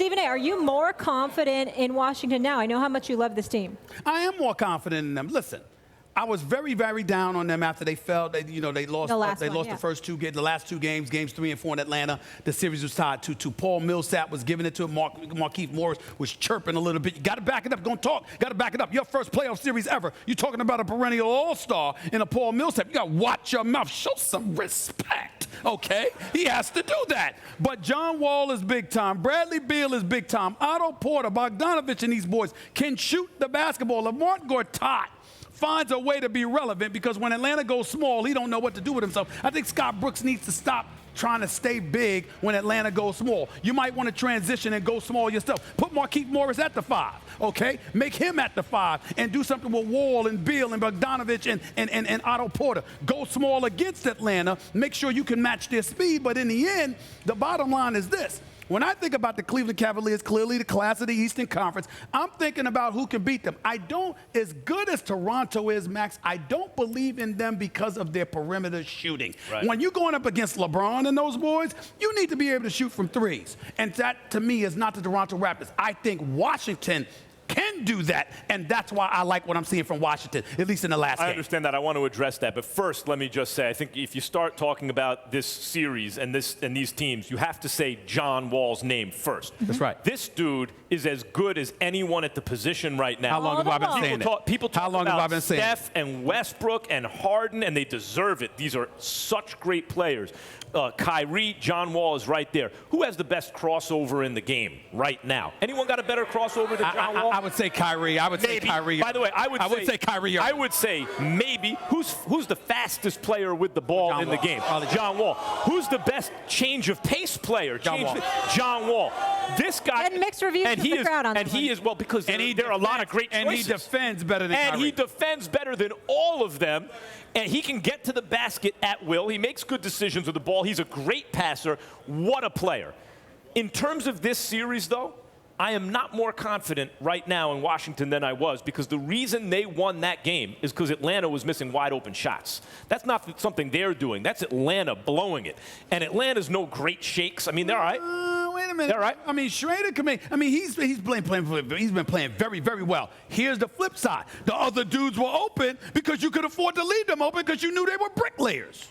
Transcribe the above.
Stephen A., are you more confident in Washington now? I know how much you love this team. I am more confident in them. Listen, I was very, very down on them after they fell. They lost. The first two games, the last two games, games 3 and 4 in Atlanta. The series was tied 2-2. Paul Millsap was giving it to him. Markieff Morris was chirping a little bit. You got to back it up. Don't talk. Got to back it up. Your first playoff series ever. You're talking about a perennial all-star in a Paul Millsap. You got to watch your mouth. Show some respect. Okay? He has to do that. But John Wall is big time. Bradley Beal is big time. Otto Porter, Bogdanovich, and these boys can shoot the basketball. Lamont Gortat finds a way to be relevant because when Atlanta goes small, he don't know what to do with himself. I think Scott Brooks needs to stop trying to stay big when Atlanta goes small. You might want to transition and go small yourself. Put Markieff Morris at the 5, okay? Make him at the 5 and do something with Wall and Beal and Bogdanovich and Otto Porter. Go small against Atlanta. Make sure you can match their speed. But in the end, the bottom line is this. When I think about the Cleveland Cavaliers, clearly the class of the Eastern Conference, I'm thinking about who can beat them. As good as Toronto is, Max, I don't believe in them because of their perimeter shooting. Right. When you're going up against LeBron and those boys, you need to be able to shoot from threes. And that, to me, is not the Toronto Raptors. I think Washington can do that, and that's why I like what I'm seeing from Washington, at least in the last game. I understand that. I want to address that. But first, let me just say, I think if you start talking about this series and these teams, you have to say John Wall's name first. That's right. This dude is as good as anyone at the position right now. How long have I been saying that? People talk about Steph and Westbrook and Harden, and they deserve it. These are such great players. Kyrie, John Wall is right there. Who has the best crossover in the game right now? Anyone got a better crossover than John Wall? I would say Kyrie. I would say Kyrie. By the way, I would say Kyrie. I would say maybe. Who's the fastest player with the ball in the game? John Wall. Who's the best change of pace player? John Wall. This guy. And mixed reviews from the crowd on that. And he is, well, because there are a lot of great choices. And he defends better than Kyrie. And he defends better than all of them. And he can get to the basket at will. He makes good decisions with the ball. He's a great passer. What a player. In terms of this series, though, I am not more confident right now in Washington than I was, because the reason they won that game is because Atlanta was missing wide open shots. That's not something they're doing. That's Atlanta blowing it. And Atlanta's no great shakes. I mean, they're all right. Wait a minute. They're all right. I mean, Schrader can make. I mean, he's been playing very, very well. Here's the flip side. The other dudes were open because you could afford to leave them open because you knew they were bricklayers.